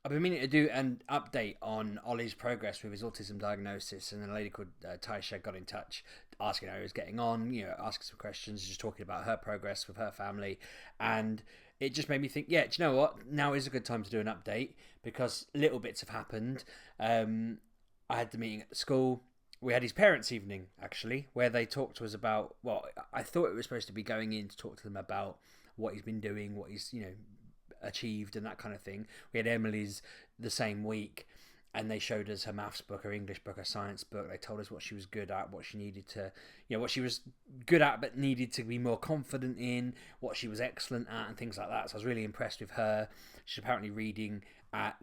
I've been meaning to do an update on Ollie's progress with his autism diagnosis, and then a lady called Taisha got in touch, asking how he was getting on, asking some questions, just talking about her progress with her family, and it just made me think, yeah, do you know what? Now is a good time to do an update because little bits have happened. I had the meeting at the school. We had his parents' evening actually, where they talked to us about. Well, I thought it was supposed to be going in to talk to them about what he's been doing, what he's achieved, and that kind of thing. We had Emily's the same week, and they showed us her maths book, her English book, her science book. They told us what she was good at, what she needed to, what she was good at but needed to be more confident in, what she was excellent at, and things like that. So I was really impressed with her. She's apparently reading at.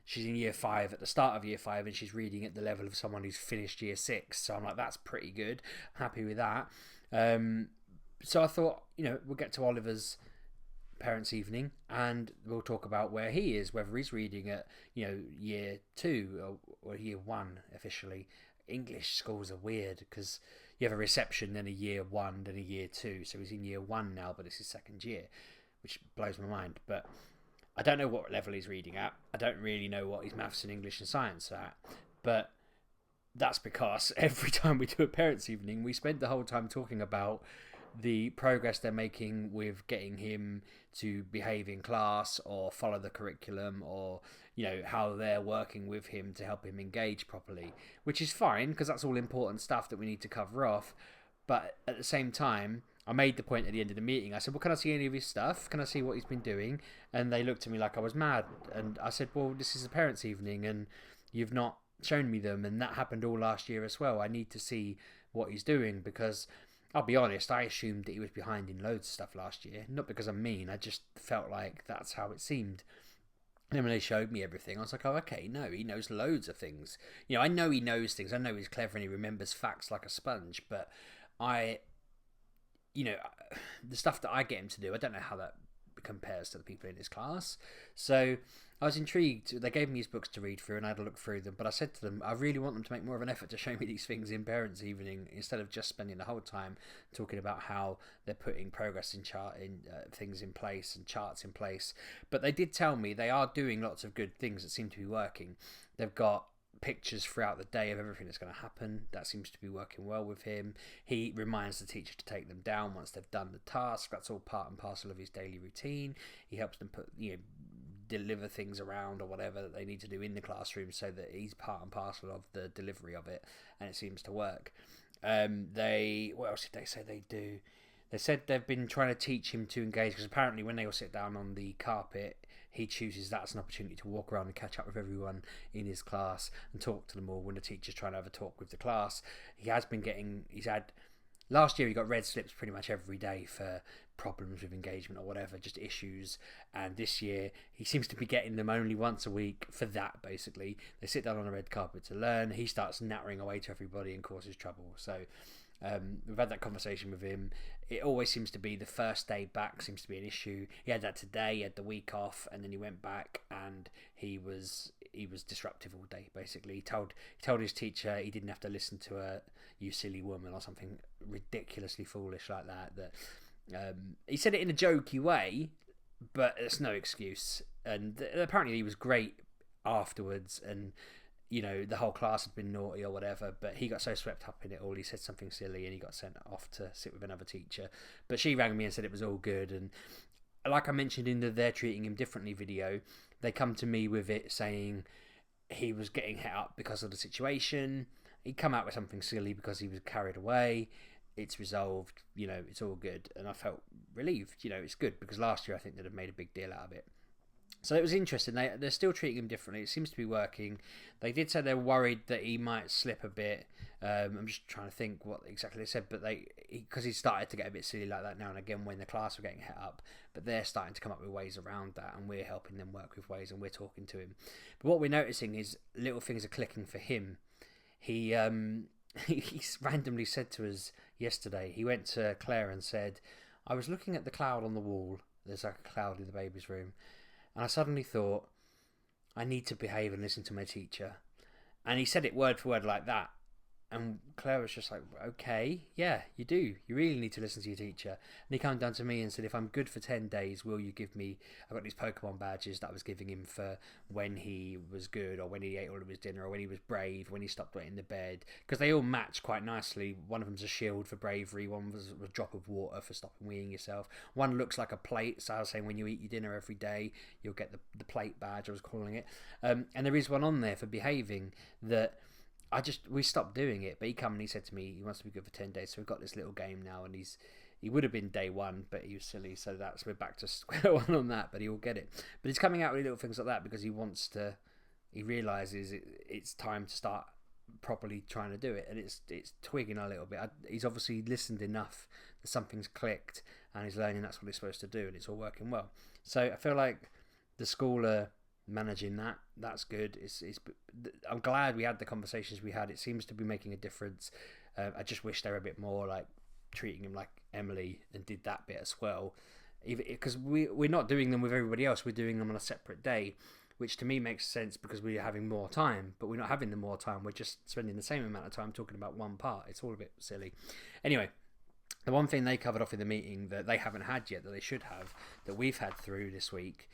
She's in year 5 at the start of year 5, and she's reading at the level of someone who's finished year 6. So I'm like, that's pretty good. Happy with that. So I thought, we'll get to Oliver's parents' evening and we'll talk about where he is, whether he's reading at year 2 or year 1 officially. English schools are weird because you have a reception, then a year 1, then a year 2. So he's in year 1 now, but it's his second year, which blows my mind. But I don't know what level he's reading at. I don't really know what his maths and English and science are at. But that's because every time we do a parents' evening, we spend the whole time talking about the progress they're making with getting him to behave in class or follow the curriculum, or how they're working with him to help him engage properly, which is fine because that's all important stuff that we need to cover off. But at the same time, I made the point at the end of the meeting. I said, well, can I see any of his stuff? Can I see what he's been doing? And they looked at me like I was mad. And I said, well, this is a parents' evening and you've not shown me them. And that happened all last year as well. I need to see what he's doing because I'll be honest, I assumed that he was behind in loads of stuff last year. Not because I'm mean, I just felt like that's how it seemed. And then when they showed me everything, I was like, oh, okay, no, he knows loads of things. I know he knows things. I know he's clever and he remembers facts like a sponge. But the stuff that I get him to do, I don't know how that compares to the people in his class. So I was intrigued. They gave me his books to read through and I had a look through them, but I said to them, I really want them to make more of an effort to show me these things in parents' evening instead of just spending the whole time talking about how they're putting progress in things in place and charts in place. But they did tell me they are doing lots of good things that seem to be working. They've got pictures throughout the day of everything that's going to happen. That seems to be working well with him. He reminds the teacher to take them down once they've done the task. That's all part and parcel of his daily routine. He helps them deliver things around or whatever that they need to do in the classroom so that he's part and parcel of the delivery of it, and it seems to work. What else did they say they do? They said they've been trying to teach him to engage because apparently when they all sit down on the carpet, he chooses that as an opportunity to walk around and catch up with everyone in his class and talk to them all when the teacher's trying to have a talk with the class. Last year he got red slips pretty much every day for problems with engagement or whatever, just issues. And this year he seems to be getting them only once a week for that, basically. They sit down on a red carpet to learn. He starts nattering away to everybody and causes trouble. So we've had that conversation with him. It always seems to be the first day back seems to be an issue. He had that today. He had the week off, and then he went back, and he was disruptive all day. Basically, he told his teacher he didn't have to listen to a "you silly woman" or something ridiculously foolish like that. That he said it in a jokey way, but it's no excuse. And apparently, he was great afterwards, and the whole class had been naughty or whatever, but he got so swept up in it all, he said something silly and he got sent off to sit with another teacher. But she rang me and said it was all good. And like I mentioned in the "They're Treating Him Differently" video, they come to me with it saying he was getting hit up because of the situation. He'd come out with something silly because he was carried away. It's resolved, it's all good. And I felt relieved, it's good, because last year I think they'd have made a big deal out of it. So it was interesting. They're still treating him differently. It seems to be working. They did say they're worried that he might slip a bit. I'm just trying to think what exactly they said, but because he started to get a bit silly like that now and again when the class were getting hit up. But they're starting to come up with ways around that, and we're helping them work with ways, and we're talking to him. But what we're noticing is little things are clicking for him. He randomly said to us yesterday. He went to Claire and said, "I was looking at the cloud on the wall. There's like a cloud in the baby's room. And I suddenly thought, I need to behave and listen to my teacher." And he said it word for word like that. And Claire was just like, okay, yeah, you do. You really need to listen to your teacher. And he came down to me and said, if I'm good for 10 days, will you give me... I've got these Pokemon badges that I was giving him for when he was good, or when he ate all of his dinner, or when he was brave, when he stopped wetting the bed. Because they all match quite nicely. One of them's a shield for bravery. One was a drop of water for stopping weeing yourself. One looks like a plate. So I was saying when you eat your dinner every day, you'll get the plate badge, I was calling it. And there is one on there for behaving that... we stopped doing it, but he came and he said to me he wants to be good for 10 days, so we've got this little game now, and he would have been day one, but he was silly, so we're back to square one on that, but he will get it. But he's coming out with little things like that because he realises it's time to start properly trying to do it, and it's twigging a little bit. He's obviously listened enough that something's clicked, and he's learning that's what he's supposed to do, and it's all working well. So I feel like the school are managing that's good. I'm glad we had the conversations we had. It seems to be making a difference. I just wish they were a bit more like treating him like Emily and did that bit as well, because we're not doing them with everybody else. We're doing them on a separate day, which to me makes sense because we're having more time, but we're not having the more time. We're just spending the same amount of time talking about one part. It's all a bit silly. Anyway, the one thing they covered off in the meeting that they haven't had yet, that they should have, that we've had through this week,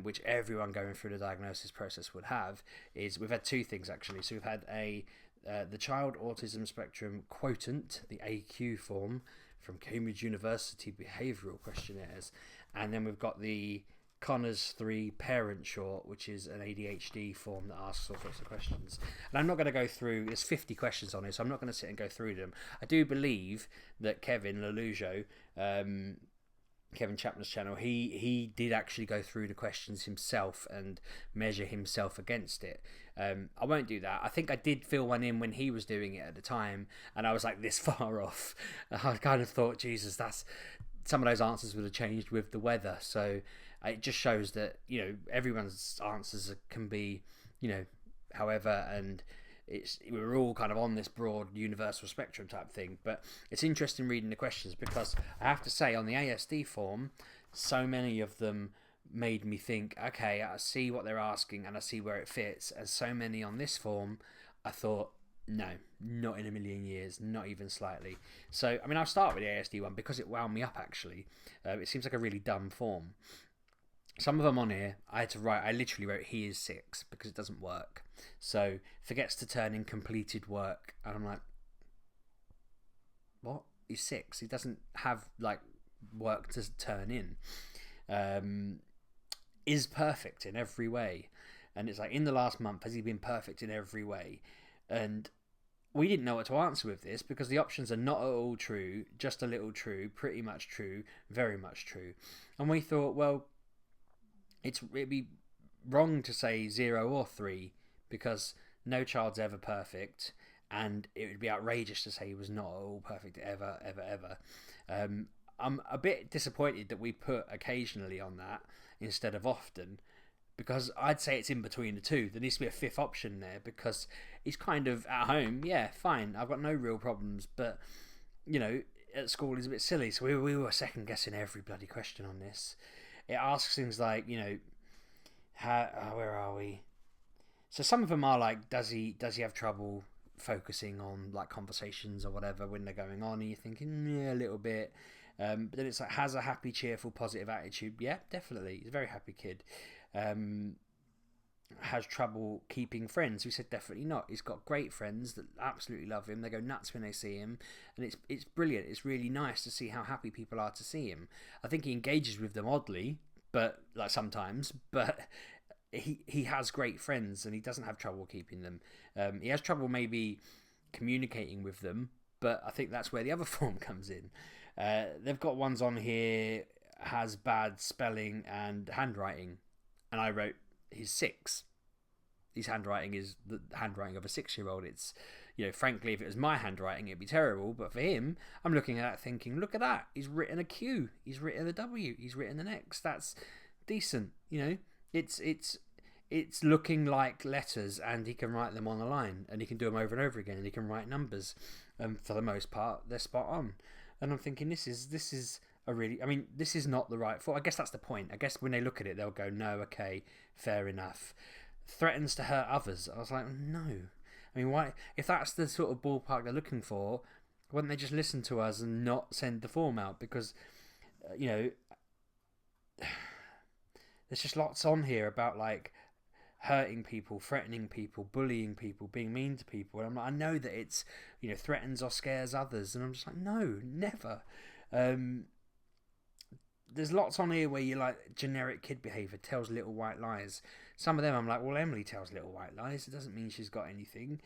which everyone going through the diagnosis process would have, is we've had two things actually. So we've had the Child Autism Spectrum Quotient, the AQ form from Cambridge University Behavioural Questionnaires, and then we've got the Connors 3 Parent Short, which is an ADHD form that asks all sorts of questions. And I'm not going to go through, there's 50 questions on it, so I'm not going to sit and go through them. I do believe that Kevin Lelujo, Kevin Chapman's channel, he did actually go through the questions himself and measure himself against it. I won't do that. I think I did fill one in when he was doing it at the time, and I was like this far off. I kind of thought, Jesus, some of those answers would have changed with the weather. So it just shows that, everyone's answers can be, however, and we're all kind of on this broad universal spectrum type thing. But it's interesting reading the questions, because I have to say on the ASD form, so many of them made me think, okay, I see what they're asking and I see where it fits. And so many on this form, I thought, no, not in a million years, not even slightly. So, I'll start with the ASD one because it wound me up actually. It seems like a really dumb form. Some of them on here, I literally wrote, he is 6, because it doesn't work. So, forgets to turn in completed work. And I'm like, what? He's 6. He doesn't have, work to turn in. Is perfect in every way. And it's like, in the last month, has he been perfect in every way? And we didn't know what to answer with this, because the options are not at all true, just a little true, pretty much true, very much true. And we thought, well, it'd be wrong to say 0 or 3, because no child's ever perfect, and it would be outrageous to say he was not all perfect ever, ever, ever. I'm a bit disappointed that we put occasionally on that instead of often, because I'd say it's in between the two. There needs to be a fifth option there, because he's kind of at home, yeah, fine, I've got no real problems, but, at school he's a bit silly, so we were second guessing every bloody question on this. It asks things like, where are we? So some of them are like, does he have trouble focusing on conversations or whatever when they're going on? And you're thinking, yeah, a little bit. But then it's like, has a happy, cheerful, positive attitude? Yeah, definitely. He's a very happy kid. Has trouble keeping friends? We said definitely not. He's got great friends that absolutely love him. They go nuts when they see him, and it's brilliant. It's really nice to see how happy people are to see him. I think he engages with them oddly, but sometimes, but he has great friends and he doesn't have trouble keeping them. He has trouble maybe communicating with them, but I think that's where the other form comes in. They've got ones on here, has bad spelling and handwriting, and I wrote, he's 6. His handwriting is the handwriting of a 6-year-old. It's, frankly, if it was my handwriting, it'd be terrible. But for him, I'm looking at that thinking, look at that. He's written a Q. He's written a W. He's written an X. That's decent. It's looking like letters, and he can write them on a line, and he can do them over and over again, and he can write numbers. And for the most part, they're spot on. And I'm thinking, this is this is not the right form. I guess that's the point. I guess when they look at it, they'll go, no, okay, fair enough. Threatens to hurt others. I was like, no. I mean, why? If that's the sort of ballpark they're looking for, why wouldn't they just listen to us and not send the form out? Because, you know, there's just lots on here about like hurting people, threatening people, bullying people, being mean to people. And I'm like, I know that it's, you know, threatens or scares others, and I'm just like, no, never. There's lots on here where you like generic kid behaviour, tells little white lies. Some of them I'm like, well, Emily tells little white lies. It doesn't mean she's got anything.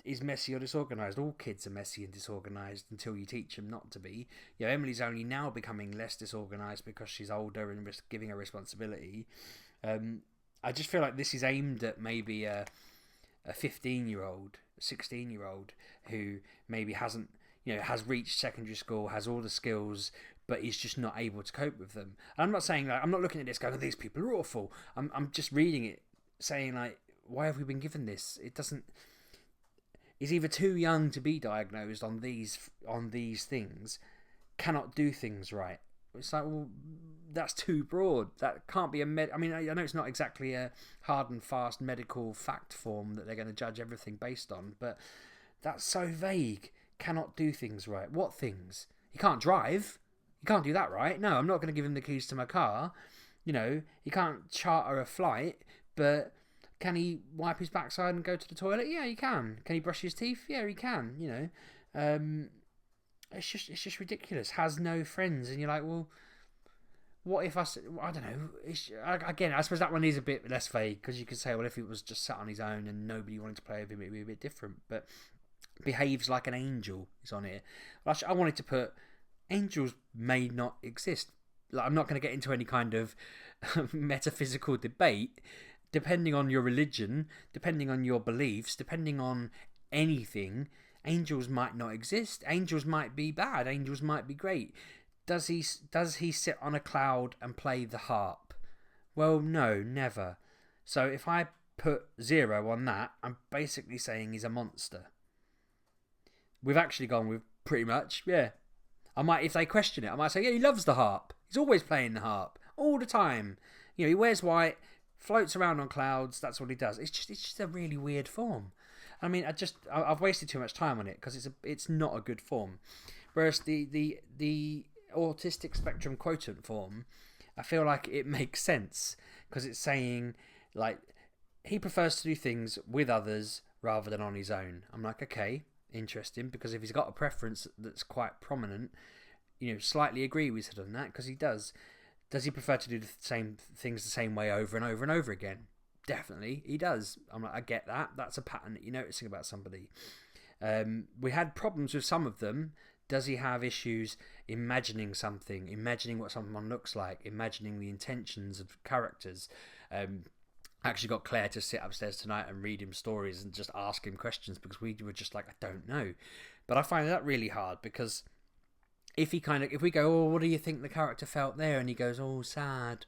Is messy or disorganised. All kids are messy and disorganised until you teach them not to be. You know, Emily's only now becoming less disorganised because she's older and giving her responsibility. I just feel like this is aimed at maybe a 15-year-old, 16-year-old who maybe hasn't, you know, has reached secondary school, has all the skills, but is just not able to cope with them. And I'm not saying like, I'm not looking at this going, oh, these people are awful. I'm just reading it, saying like, why have we been given this? It doesn't. Is either too young to be diagnosed on these things, cannot do things right. It's like, well, that's too broad. That can't be a I mean, I know it's not exactly a hard and fast medical fact form that they're going to judge everything based on, but that's so vague. Cannot do things right. What things? He can't drive. You can't do that right. No, I'm not going to give him the keys to my car. You know, he can't charter a flight, but can he wipe his backside and go to the toilet? Yeah, he can. Can he brush his teeth? Yeah, he can. You know, it's just ridiculous. Has no friends, and you're like, well, what if I don't know. Again, I suppose that one is a bit less vague because you could say, well, if he was just sat on his own and nobody wanted to play with him, it'd be a bit different. But behaves like an angel is on here. I wanted to put angels may not exist. Like, I'm not going to get into any kind of metaphysical debate. Depending on your religion, depending on your beliefs, depending on anything, angels might not exist. Angels might be bad. Angels might be great. Does he sit on a cloud and play the harp? Well, no, never. So if I put 0 on that, I'm basically saying he's a monster. We've actually gone with pretty much, yeah. I might, if they question it, I might say, yeah, he loves the harp. He's always playing the harp all the time. You know, he wears white, floats around on clouds. That's what he does. It's just a really weird form. I mean, I've wasted too much time on it because it's not a good form. Whereas the autistic spectrum quotient form, I feel like it makes sense because it's saying like he prefers to do things with others rather than on his own. I'm like, okay, interesting, because if he's got a preference that's quite prominent, you know, slightly agree with him on that because he does. Does he prefer to do the same things the same way over and over and over again? Definitely, he does. I'm like, I get that. That's a pattern that you're noticing about somebody. We had problems with some of them. Does he have issues imagining something, imagining what someone looks like, imagining the intentions of characters? I actually got Claire to sit upstairs tonight and read him stories and just ask him questions because we were just like, I don't know. But I find that really hard because if we go, oh, what do you think the character felt there? And he goes, oh, sad.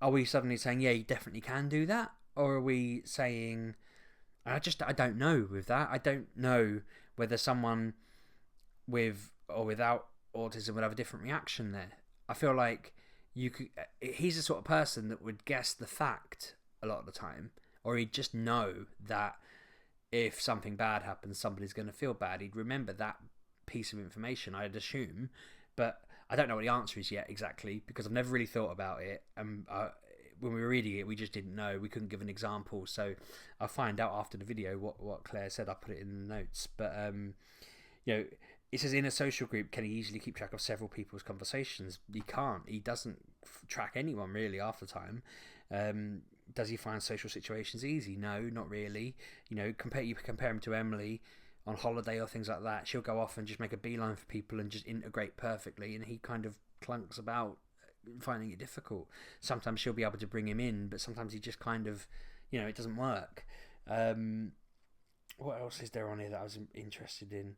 Are we suddenly saying, yeah, you definitely can do that? Or are we saying, I don't know with that. I don't know whether someone with or without autism would have a different reaction there. I feel like he's the sort of person that would guess the fact a lot of the time, or he'd just know that if something bad happens, somebody's going to feel bad. He'd remember that piece of information, I'd assume, but I don't know what the answer is yet exactly because I've never really thought about it. And when we were reading it, we just didn't know. We couldn't give an example, so I'll find out after the video what Claire said. I'll put it in the notes. But you know, it says in a social group, can he easily keep track of several people's conversations? He can't. He doesn't track anyone really half the time. Does he find social situations easy? No, not really. You know, compare him to Emily on holiday or things like that. She'll go off and just make a beeline for people and just integrate perfectly, and he kind of clunks about finding it difficult. Sometimes she'll be able to bring him in, but sometimes he just kind of, you know, it doesn't work. What else is there on here that I was interested in?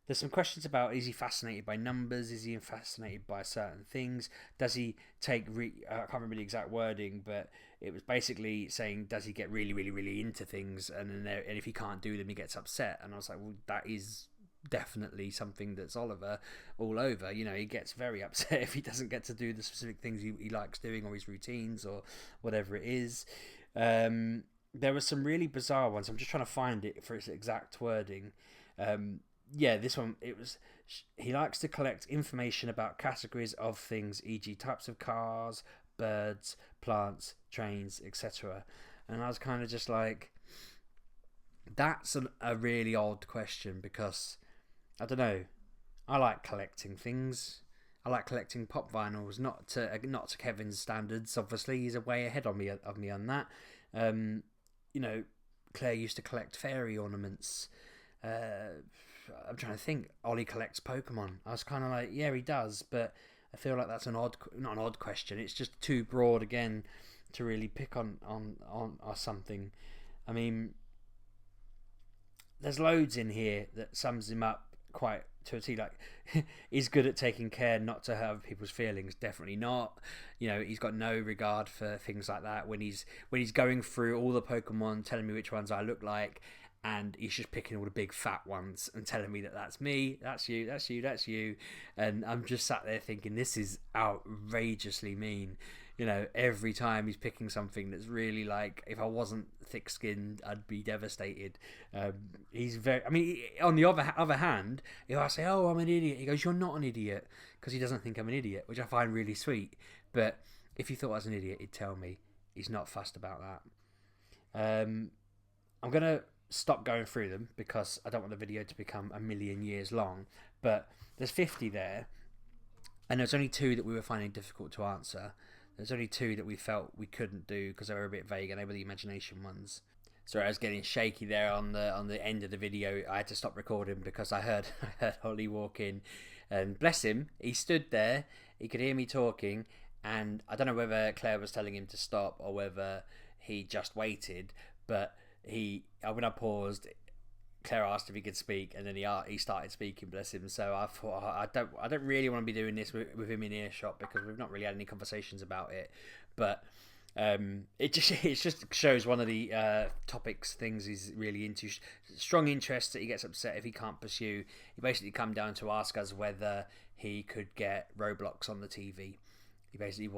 There's some questions about, is he fascinated by numbers? Is he fascinated by certain things? Does he take, I can't remember the exact wording, but it was basically saying, does he get really, really, really into things? And if he can't do them, he gets upset. And I was like, well, that is definitely something that's Oliver all over. You know, he gets very upset if he doesn't get to do the specific things he likes doing, or his routines, or whatever it is. there were some really bizarre ones. I'm just trying to find it for its exact wording. Yeah, this one, it was, he likes to collect information about categories of things, e.g. types of cars, birds, plants, trains, etc. And I was kind of just like, that's a really odd question, because, I don't know, I like collecting things. I like collecting pop vinyls, not to Kevin's standards. Obviously, he's way ahead of me on that. You know, Claire used to collect fairy ornaments. I'm trying to think. Ollie collects Pokemon. I was kind of like, yeah, he does, but I feel like that's not an odd question. It's just too broad again to really pick on or something. I mean, there's loads in here that sums him up quite to a T. Like, he's good at taking care not to hurt people's feelings. Definitely not. You know, he's got no regard for things like that. When he's going through all the Pokemon, telling me which ones I look like, and he's just picking all the big fat ones and telling me that that's me, that's you, that's you, that's you, and I'm just sat there thinking, this is outrageously mean. You know, every time he's picking something that's really like, if I wasn't thick-skinned, I'd be devastated. He's very, I mean, on the other hand, if I say, oh, I'm an idiot, he goes, you're not an idiot, because he doesn't think I'm an idiot, which I find really sweet. But if he thought I was an idiot, he'd tell me. He's not fussed about that. I'm going to stop going through them, because I don't want the video to become a million years long. But there's 50 there, and there's only 2 that we were finding difficult to answer. There's only 2 that we felt we couldn't do because they were a bit vague, and they were the imagination ones. Sorry, I was getting shaky there on the end of the video. I had to stop recording because I heard Holly walk in, and bless him, he stood there. He could hear me talking, and I don't know whether Claire was telling him to stop or whether he just waited. But when I paused, Claire asked if he could speak, and then he started speaking, bless him. So I thought, I don't really want to be doing this with him in earshot, because we've not really had any conversations about it. But it just shows one of the things he's really into. Strong interest that he gets upset if he can't pursue. He basically come down to ask us whether he could get Roblox on the TV. He basically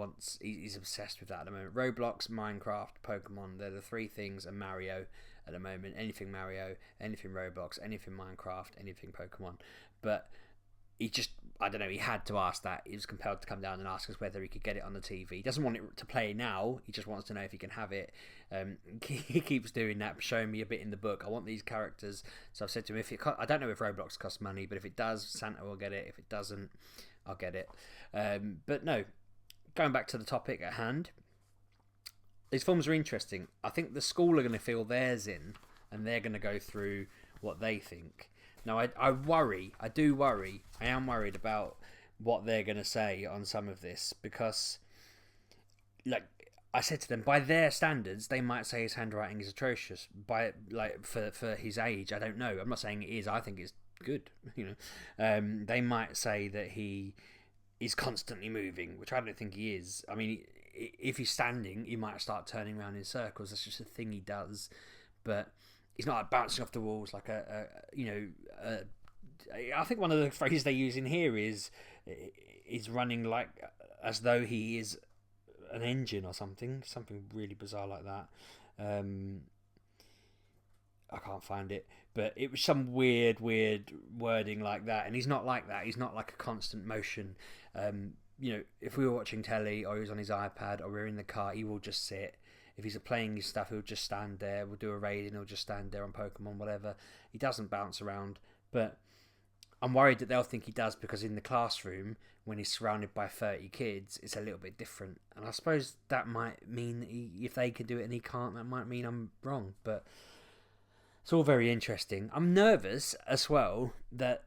he's obsessed with that at the moment. Roblox, Minecraft, Pokemon, they're the 3 things, and Mario at the moment. Anything Mario, anything Roblox, anything Minecraft, anything Pokemon. But he just, I don't know, he had to ask that. He was compelled to come down and ask us whether he could get it on the TV. He doesn't want it to play now, he just wants to know if he can have it. He keeps doing that, showing me a bit in the book. I want these characters. So I've said to him, I don't know if Roblox costs money, but if it does, Santa will get it. If it doesn't, I'll get it. But no, going back to the topic at hand, these films are interesting. I think the school are going to feel theirs in, and they're going to go through what they think. Now, I am worried about what they're going to say on some of this, because, like I said to them, by their standards, they might say his handwriting is atrocious. For his age, I don't know. I'm not saying it is. I think it's good. You know, they might say that he is constantly moving, which I don't think he is. I mean, if he's standing, he might start turning around in circles. That's just a thing he does. But he's not like bouncing off the walls like I think one of the phrases they use in here is running like as though he is an engine or something really bizarre like that. I can't find it, but it was some weird wording like that, and he's not like that. He's not like a constant motion. You know, if we were watching telly, or he was on his iPad, or we were in the car, he will just sit. If he's playing his stuff, he'll just stand there. We'll do a raid and he'll just stand there on Pokemon, whatever. He doesn't bounce around. But I'm worried that they'll think he does, because in the classroom, when he's surrounded by 30 kids, it's a little bit different. And I suppose that might mean that if they can do it and he can't, that might mean I'm wrong. But it's all very interesting. I'm nervous as well that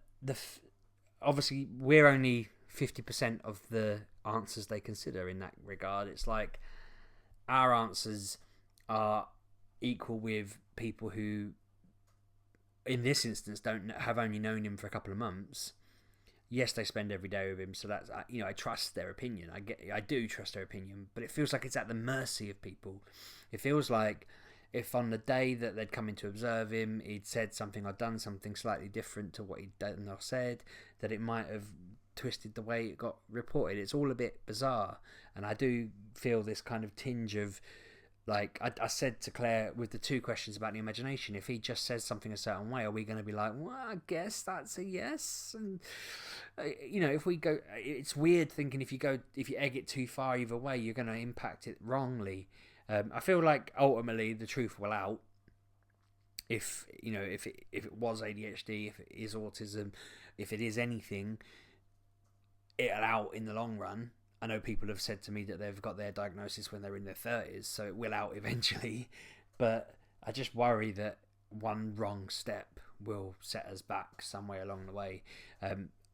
obviously we're only 50% of the answers they consider in that regard. It's like our answers are equal with people who, in this instance, have only known him for a couple of months. Yes, they spend every day with him, so that's, you know, I trust their opinion. I do trust their opinion, but it feels like it's at the mercy of people. It feels like if on the day that they'd come in to observe him, he'd said something or done something slightly different to what he'd done or said, that it might have twisted the way it got reported. It's all a bit bizarre, and I do feel this kind of tinge of Like I said to Claire with the 2 questions about the imagination, if he just says something a certain way, are we going to be like, well, I guess that's a yes? And if we go, it's weird thinking if you egg it too far either way, you're going to impact it wrongly. I feel like ultimately the truth will out. If it was ADHD, if it is autism, if it is anything, it'll out in the long run. I know people have said to me that they've got their diagnosis when they're in their 30s, so it will out eventually. But I just worry that one wrong step will set us back somewhere along the way.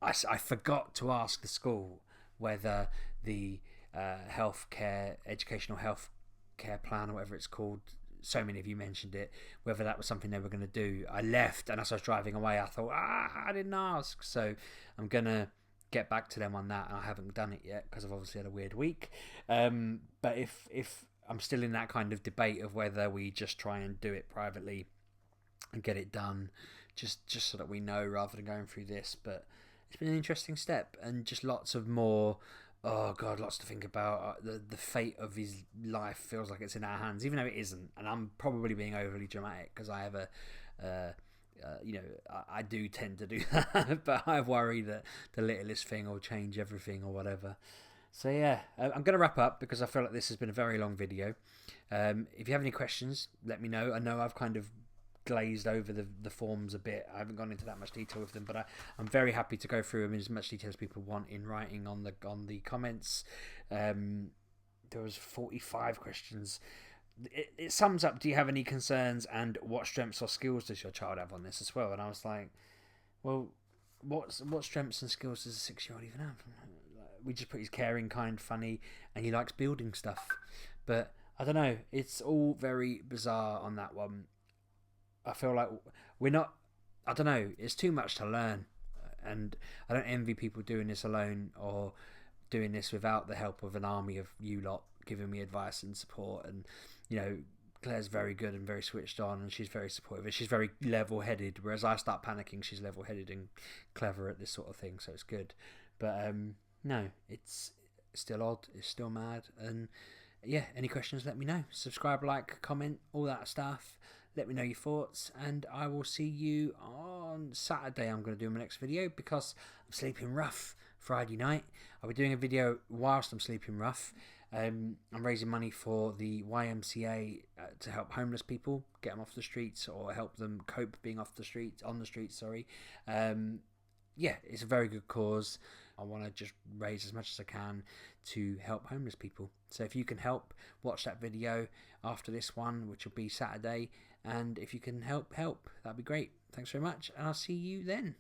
I forgot to ask the school whether the educational health care plan, or whatever it's called, so many of you mentioned it, whether that was something they were going to do. I left, and as I was driving away, I thought, I didn't ask. So I'm going to get back to them on that, and I haven't done it yet because I've obviously had a weird week. But if I'm still in that kind of debate of whether we just try and do it privately and get it done, just so that we know, rather than going through this. But it's been an interesting step, and just lots of more. Oh God, lots to think about. The fate of his life feels like it's in our hands, even though it isn't. And I'm probably being overly dramatic because I have I do tend to do that, but I worry that the littlest thing will change everything or whatever. So yeah, I'm going to wrap up because I feel like this has been a very long video. If you have any questions, let me know. I know I've kind of glazed over the forms a bit. I haven't gone into that much detail with them, but I'm very happy to go through them in as much detail as people want in writing on the comments. There was 45 questions. It sums up, do you have any concerns, and what strengths or skills does your child have on this as well? And I was like, well, what strengths and skills does a 6-year-old even have? We just put he's caring, kind, funny, and he likes building stuff. But I don't know, it's all very bizarre on that one. I feel like we're not, I don't know, it's too much to learn, and I don't envy people doing this alone or doing this without the help of an army of you lot giving me advice and support. And Claire's very good and very switched on, and she's very supportive, and she's very level-headed, whereas I start panicking, she's level-headed and clever at this sort of thing, so it's good. But no, it's still odd, it's still mad. And yeah, any questions, let me know. Subscribe, like, comment, all that stuff. Let me know your thoughts, and I will see you on Saturday. I'm going to do my next video because I'm sleeping rough Friday night. I'll be doing a video whilst I'm sleeping rough. I'm raising money for the YMCA to help homeless people, get them off the streets, or help them cope being on the streets. Yeah, it's a very good cause. I want to just raise as much as I can to help homeless people. So if you can help, watch that video after this one, which will be Saturday. And if you can help, that'd be great. Thanks very much, and I'll see you then.